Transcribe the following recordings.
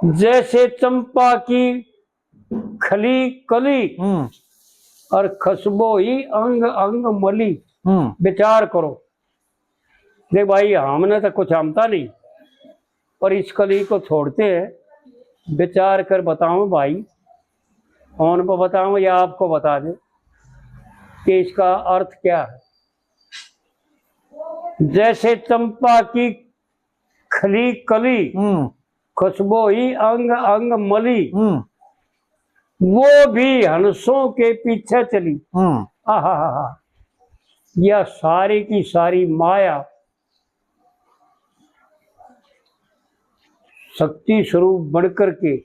जैसे चंपा की खली कली और खुशबू ही अंग अंग मली। विचार करो, देख भाई हमने तो कुछ आमता नहीं, पर इस कली को छोड़ते हैं। विचार कर बताऊं भाई, कौन को बताऊं या आपको बता दे कि इसका अर्थ क्या है। जैसे चंपा की खली कली खुशबू ही अंग अंग मली, वो भी हंसों के पीछे चली। आहा, यह सारी की सारी माया शक्ति स्वरूप बढ़कर के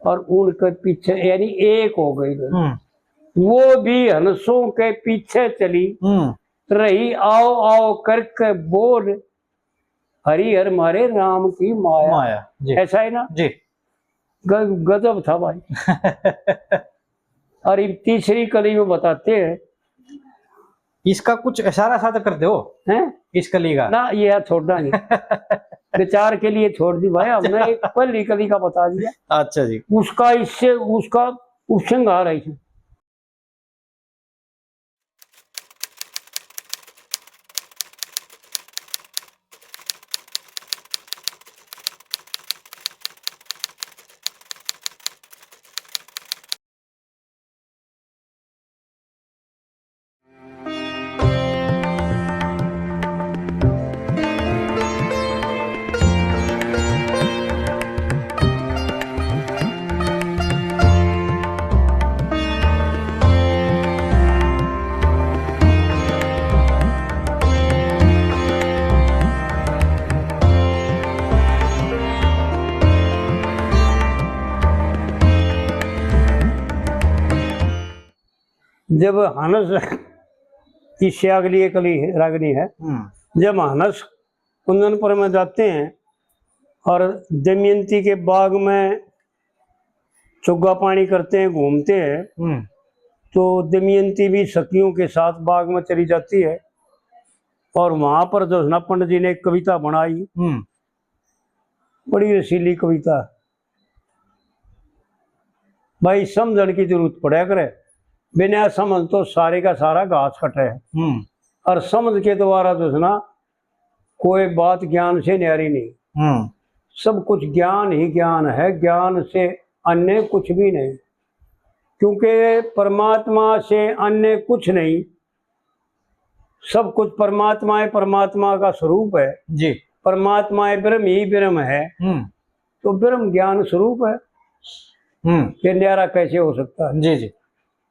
और उनके पीछे यानी एक हो गई। वो भी हंसों के पीछे चली रही, आओ आओ करके बोल हरि हर मारे राम की माया। जी। ऐसा है ना जी। गजब था भाई। और तीसरी कली में बताते हैं, इसका कुछ इशारा साथ कर दो हैं इस कली का ना, ये छोड़ना नहीं। विचार के लिए छोड़ दी भाई, हमने एक पहली कली का बता दिया। अच्छा जी। उसका इससे उसका उपसंहार है। जब हनस की अगली कली रागनी है, जब हनस कुंदनपुर में जाते हैं और दमयंती के बाग में चुग्गा पानी करते हैं, घूमते हैं, तो दमयंती भी सखियों के साथ बाग में चली जाती है। और वहां पर जो ना पंडित जी ने एक कविता बनाई, बड़ी रसीली कविता। भाई समझने की जरूरत पड़ा करे, बिना समझ तो सारे का सारा घास कटे है। और समझ के द्वारा जो है ना कोई बात ज्ञान से न्यारी नहीं। सब कुछ ज्ञान ही ज्ञान है, ज्ञान से अन्य कुछ भी नहीं। क्योंकि परमात्मा से अन्य कुछ नहीं, सब कुछ परमात्मा है, परमात्मा का स्वरूप है जी। परमात्मा है, ब्रह्म ही ब्रह्म है, तो ब्रह्म ज्ञान स्वरूप है। ये न्यारा कैसे हो सकता है? जी जी।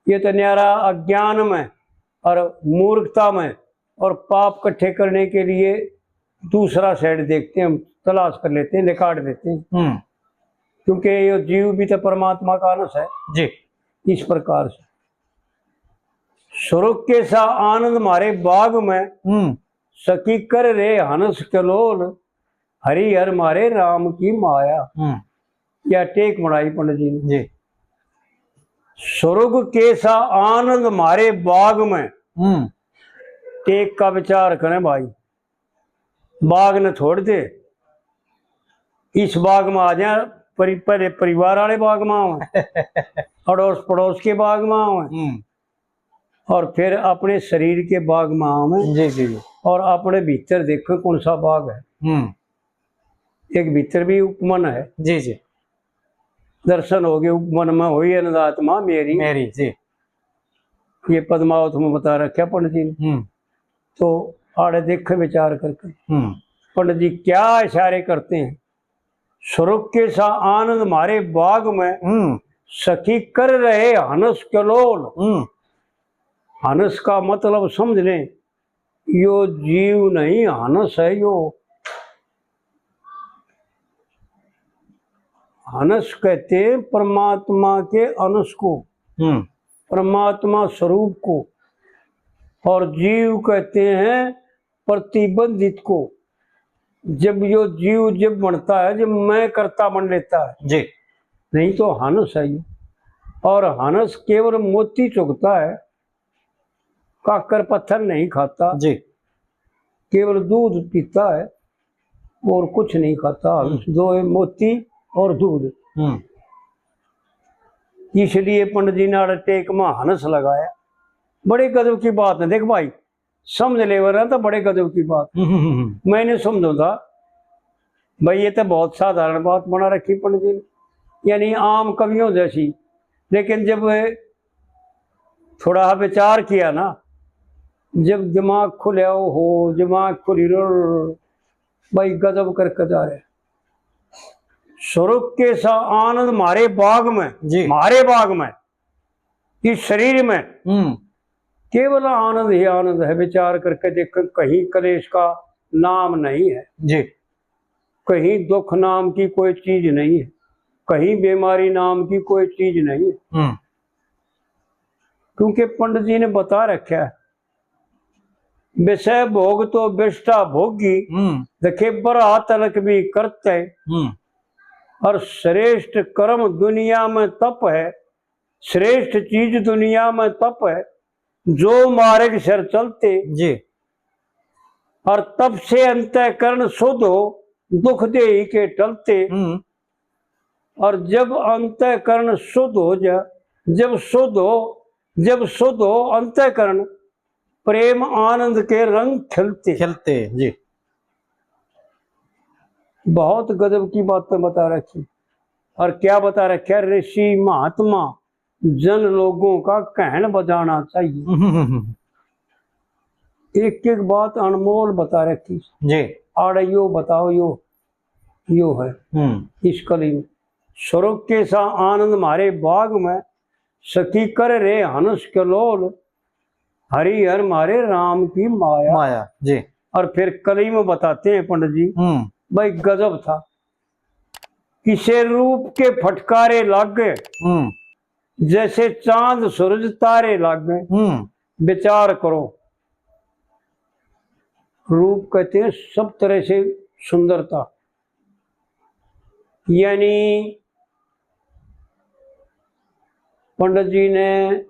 ये तो न्यारा अज्ञान में और मूर्खता में और पाप इकट्ठे करने के लिए दूसरा साइड देखते हैं, हम तलाश कर लेते हैं, निकाट देते हैं। क्योंकि ये जीव भी तो परमात्मा का अंश है जी। इस प्रकार से स्वर्ग के सा आनंद मारे बाग में, सखी कर रे हंस कलोल हरि हर मारे राम की माया। या टेक बनाई पंडित जी ने जी। स्वर्ग के सा आनंद मारे बाग में, टेक का विचार करें भाई। बाग ने छोड़ दे, इस बाग में आ जाए, पहले परिवार वाले बाग में आवे, अड़ोस पड़ोस के बाग में आवे, और फिर अपने शरीर के बाग में आवे जी जी। और अपने भीतर देखो कौन सा बाग है। एक भीतर भी उपमन है जी जी। दर्शन हो गए उपमन में, हुई अनदात्मा मेरी मेरी जी। ये पद्मावत में बता रखा पंडित जी ने। तो आड़े देखे विचार करके पंडित जी क्या इशारे करते हैं। स्वर्ग के सा आनंद मारे बाग में, सखी कर रहे हनस कलोल। हनस का मतलब समझ लें, यो जीव नहीं हनस है। यो हनस कहते हैं परमात्मा के अंश को, परमात्मा स्वरूप को, और जीव कहते हैं प्रतिबंधित को। जब यो जीव जब बनता है, जब मैं करता बन लेता है जी, नहीं तो हनस है ये। और हनस केवल मोती चुगता है, काकर पत्थर नहीं खाता जी। केवल दूध पीता है और कुछ नहीं खाता। दो मोती और दूध। इसलिए पंडित जी ने टेक में हंस लगाया। बड़े गजब की बात है, देख भाई समझ ले वरना तो बड़े गजब की बात। मैंने समझा था भाई ये तो बहुत साधारण बात बना रखी पंडित जी ने, यानी आम कवियों जैसी। लेकिन जब थोड़ा विचार किया ना, जब दिमाग खुले हो, दिमाग खुली भाई गजब करके जा रहे। स्वर्ग के सा आनंद मारे बाग में जी, मारे बाग में, इस शरीर में केवल आनंद ही आनंद है। विचार करके देख, कहीं कलेश का नाम नहीं है जी, कहीं दुख नाम की कोई चीज नहीं है, कहीं बीमारी नाम की कोई चीज नहीं है। क्योंकि पंडित जी ने बता रखा है, विषय भोग तो विष्टा भोगी, देखे बरा तलक भी करते, और श्रेष्ठ कर्म दुनिया में तप है, श्रेष्ठ चीज दुनिया में तप है, जो मार्ग सर चलते जी, और तप से अंतःकरण शुद्ध हो, दुख देही के टलते। और जब अंतःकरण शुद्ध हो जा, जब शुद्ध हो अंतःकरण, प्रेम आनंद के रंग खिलते जी। बहुत गजब की बातें बता रखी। और क्या बता रखा, ऋषि महात्मा जन लोगों का कहन बजाना चाहिए। एक एक बात अनमोल बता रखी जी। आड़े यो बताओ, यो है इस कली में। स्वर्ग के सा आनंद मारे बाग में, सखी कर रे हंस कलोल, हरि हर मारे राम की माया जी। और फिर कली में बताते हैं पंडित जी, भाई गजब था। किसे रूप के फटकारे लाग गए, जैसे चांद सूरज तारे लाग गए। विचार करो, रूप कहते हैं सब तरह से सुंदरता, यानी पंडित जी ने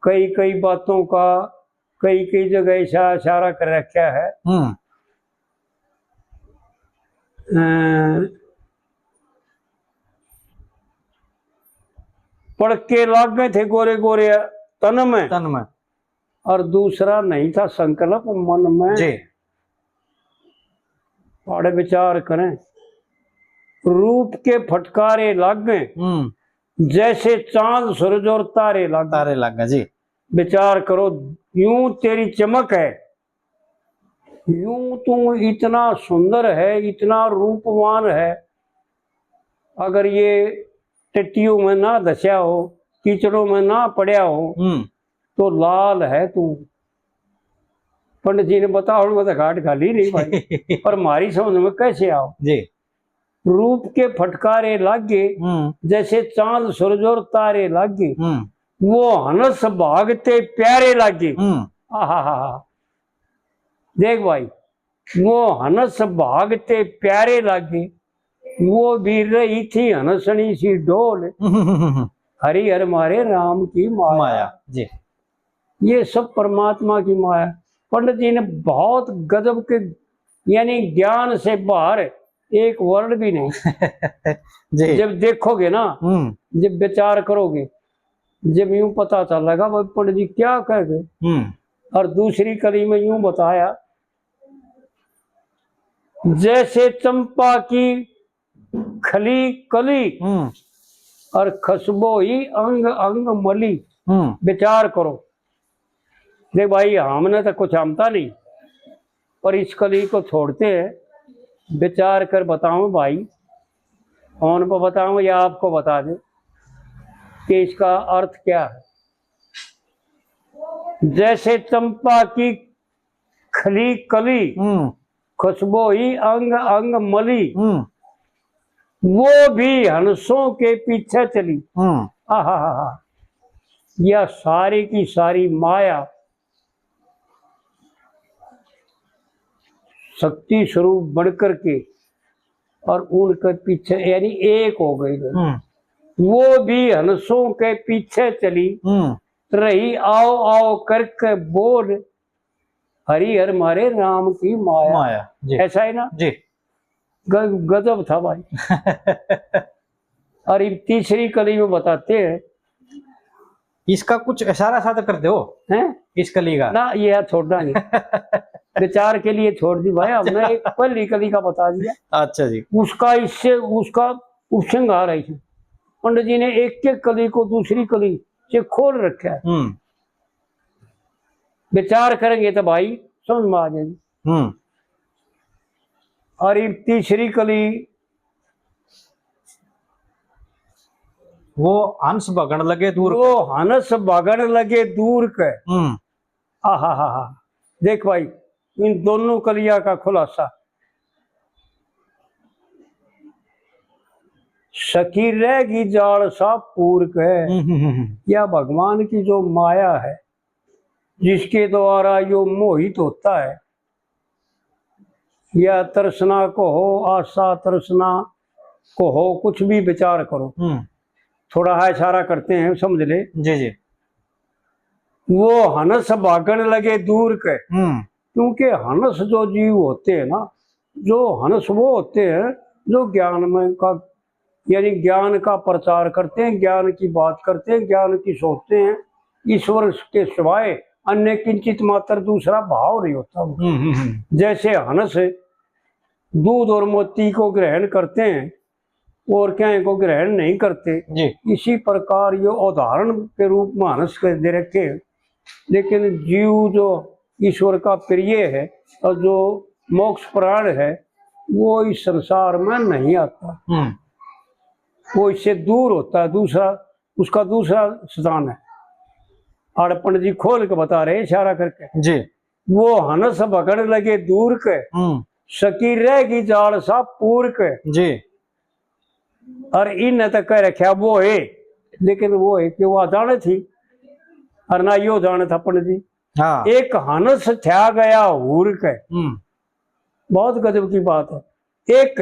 कई कई बातों का कई कई जगह इशारा कर रखा है। पढ़ के लाग गए थे गोरे गोरे तन में, और दूसरा नहीं था संकल्प मन में जी। बड़े विचार करें, रूप के फटकारे लाग गए, जैसे चांद सूरज और तारे लाग गए जी। विचार करो, यूं तेरी चमक है, यूं तू इतना सुंदर है, इतना रूपवान है, अगर ये टिट्टियों में ना धस्या हो, कीचड़ों में ना पड़ा हो, तो लाल है तू। पंडित जी ने बताओ, मैं तो घाट खाली नहीं भाई। पर हमारी समझ में कैसे आओ जी। रूप के फटकारे लागे, जैसे चांद सूरज और तारे लागे, वो हंस भागते प्यारे लागे। आहा, देख भाई, वो हंस भागते प्यारे लागे, वो भी रही थी हंसनी सी डोल, हरि हर मारे राम की माया जी। ये सब परमात्मा की माया। पंडित जी ने बहुत गजब के, यानी ज्ञान से बाहर एक वर्ड भी नहीं जी। जब देखोगे ना, जब विचार करोगे, जब यूं पता चलेगा भाई पंडित जी क्या कह गए। और दूसरी कली में यूं बताया, जैसे चंपा की खली कली, और खुशबू ही अंग अंग मली। विचार करो, देख भाई हमने तो कुछ आमता नहीं, पर इस कली को छोड़ते हैं। विचार कर बताऊं भाई, कौन को बताऊं या आपको बता दे कि इसका अर्थ क्या है। जैसे चंपा की खली कली, खुशबू ही अंग अंग मली, वो भी हंसों के पीछे चली। आहा, यह सारी की सारी माया शक्ति स्वरूप बढ़कर के और उनके पीछे, यानी एक हो गई। वो भी हंसों के पीछे चली, रही आओ आओ करके बोल, हरि हर मारे राम की माया जी। ऐसा है ना जी। गजब था भाई। और ये तीसरी कली में बताते हैं, इसका कुछ इशारा साथ कर दो हैं इस कली का। ना ये छोड़ना नहीं, विचार के लिए छोड़ दी भाई, हमने एक पहली कली का बता दिया। अच्छा जी। उसका इससे उसका उपसंहार है। पंडित जी ने एक एक कली को दूसरी कली से खोल रखा है। विचार करेंगे तो भाई समझ में आ जाएगी। और ये तीसरी कली वो हंस भगन लगे दूर, वो हंस भगन लगे दूर के। आहा हा हा, देख भाई इन दोनों कलिया का खुलासा। सखी रहेगी जाल सा पूर के, या भगवान की जो माया है जिसके द्वारा यो मोहित होता है, या तृष्णा को हो, आशा तृष्णा को हो, कुछ भी विचार करो, थोड़ा है इशारा करते हैं समझ ले जी जी। वो हंस भागन लगे दूर के। क्योंकि हंस जो जीव होते हैं ना, जो हंस वो होते हैं जो ज्ञान में का यानी ज्ञान का प्रचार करते हैं, ज्ञान की बात करते हैं, ज्ञान की सोचते हैं, ईश्वर के सिवाय अन्य किंचित मात्र दूसरा भाव नहीं होता। जैसे हंस दूध और मोती को ग्रहण करते हैं और क्या को ग्रहण नहीं करते जी। इसी प्रकार ये उदाहरण के रूप में हंस कर दे रखे। लेकिन जीव जो ईश्वर का प्रिय है और जो मोक्ष प्राण है वो इस संसार में नहीं आता, वो इससे दूर होता है, दूसरा उसका दूसरा स्थान है। और पंडित जी खोल के बता रहे इशारा करके जी। वो हंस भगन लगे दूर के, सकी रहेगी जाल सा पूर के जी। और इन तक कह रखा वो है, लेकिन वो है कि वो अजाने थी और ना यो जाने था पंडित जी। हाँ। एक हंस थया गया हूर के, बहुत गजब की बात है। एक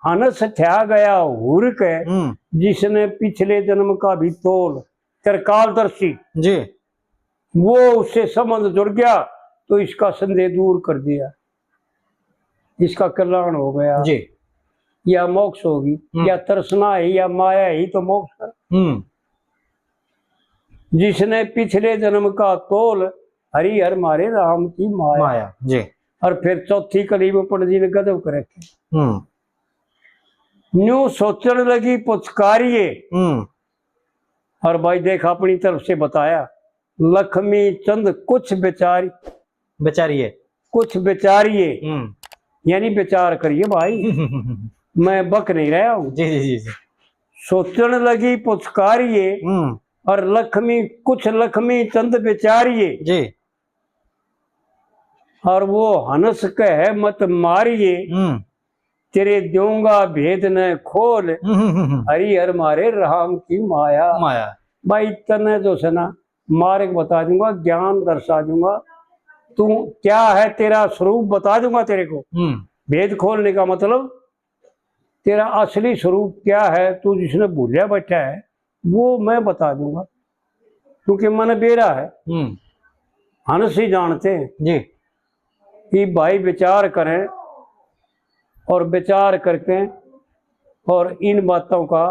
हंस थया गया हूर के, जिसने पिछले जन्म का भी तोल त्रिकालदर्शी जी, वो उससे संबंध जुड़ गया तो इसका संदेह दूर कर दिया, इसका कल्याण हो गया जी। या मोक्ष होगी, या तृष्णा है या माया ही तो मोक्ष है। जिसने पिछले जन्म का तोल हरि हर मारे राम की माया जी। और फिर चौथी कली में पंडित जी ने गजब कर रखे। न्यू सोचने लगी पुचकारिये, और भाई देखा अपनी तरफ से बताया लक्ष्मी चंद कुछ बेचारिये कुछ बेचारिये, यानी विचार करिए भाई, मैं बक नहीं रहा हूँ। जी जी जी। सोचने लगी पुचकारिये और लक्ष्मी चंद बेचारिये जी। और वो हंस कह मत मारिये, तेरे दूंगा भेद न खोल, हरि हर मारे राम की माया। भाई तने जो से ना मार्ग बता दूंगा, ज्ञान दर्शा दूंगा, तू क्या है तेरा स्वरूप बता दूंगा तेरे को। भेद खोलने का मतलब तेरा असली स्वरूप क्या है, तू जिसने भूलिया बैठा है वो मैं बता दूंगा, क्योंकि मन बेरा है। हंस ही जानते हैं जी कि भाई विचार करें और विचार करके और इन बातों का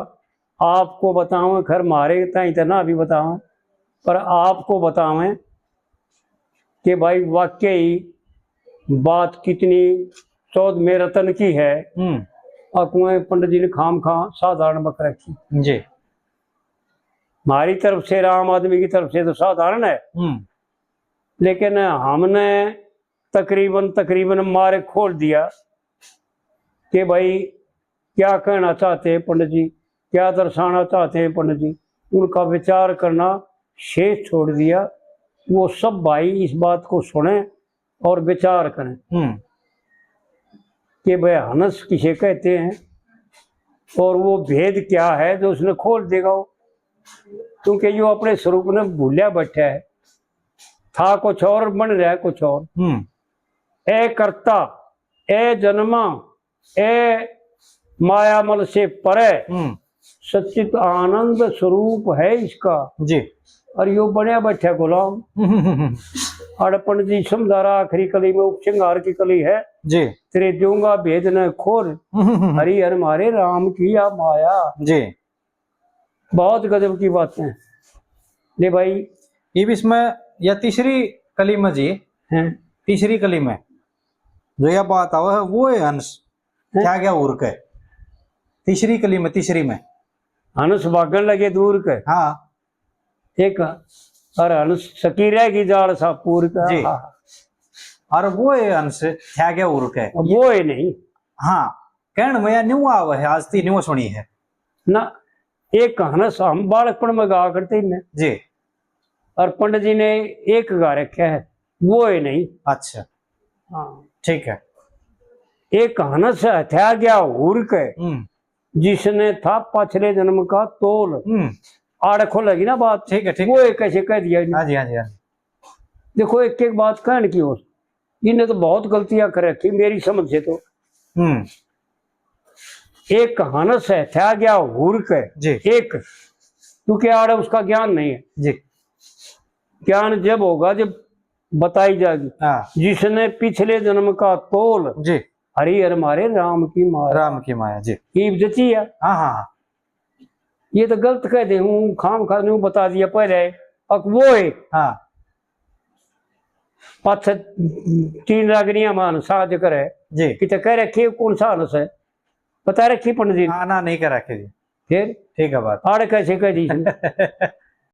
आपको बताऊं, खैर मारे इतना भी बताऊं, पर आपको बतावें कि भाई वाकई बात कितनी 14 में रतन की है। और कुएं पंडित जी ने खाम खा साधारण बक रखी जी। हमारी तरफ से, राम आदमी की तरफ से तो साधारण है, लेकिन हमने तकरीबन मारे खोल दिया कि भाई क्या कहना चाहते हैं पंडित जी, क्या दर्शाना चाहते हैं पंडित जी, उनका विचार करना शेष छोड़ दिया। वो सब भाई इस बात को सुने और विचार करें कि भाई हंस किसे कहते हैं और वो भेद क्या है जो उसने खोल देगा वो, क्योंकि जो अपने स्वरूप में भूलिया बैठा है, था कुछ और बन रहा है कुछ और। ए कर्ता ए जन्मा ए मायामल से परे, सच्चित आनंद स्वरूप है इसका जी। और यो बनया बैठा गुलाम। और पंडित जी समझा रहा आखिरी कली में उपसंहार की कली है, जी तेरे दूंगा भेद न खोल, हरि हर मारे राम की या माया। जी। बहुत गजब की बातें हैं। ले भाई ये भी इसमें या तीसरी कली में जी, हैं तीसरी कली में जो यह बात आवा है वो है अंश क्या क्या उर्क है तीसरी कली में, तीसरी में। हंस भागन लगे दूर के, हाँ एक और हंस सकी रहेगी जाड़ सा पूर का। जी। और वो है अंश क्या क्या उर्क है वो है नहीं हाँ कहण में न्यू आवा है, आज ती न्यू सुनी है ना। एक हंस हम बालकपन में गा करते ही जी। और पंडित जी ने एक गा रखा है, वो है नहीं। अच्छा हाँ ठीक है। एक हंस हथ्या गया हुर्क है, जिसने था पछले जन्म का तोल। आड़ खोलेगी ना बात। ठीक है ठीक वो एक कैसे कह दिया। हाँ जी हाँ जी हाँ जी। देखो एक एक बात कहने की हो, इन्हें तो बहुत गलतियां कर रखी मेरी समझ से। तो एक हंस है था गया हुर्क है जी। एक, क्योंकि आड़ उसका ज्ञान नहीं है जी। ज्ञान जब होगा जब बताई जाएगी। हाँ जिसने पिछले जन्म का तोल, जी। हरि हर मारे राम की माया। राम की माया जी। जची है। हाँ हाँ हाँ। ये तो गलत कह दे हूँ, खाम खा नहीं बता दिया पहले। अब वो है हाँ पाँच तीन रागनियां मान साज करे जी। कि तो कह रखी कौन सा हंस है बता रखी पंडित जी। हाँ ना नहीं कर रखे जी। फिर ठीक है बात आड़ कैसे कह दी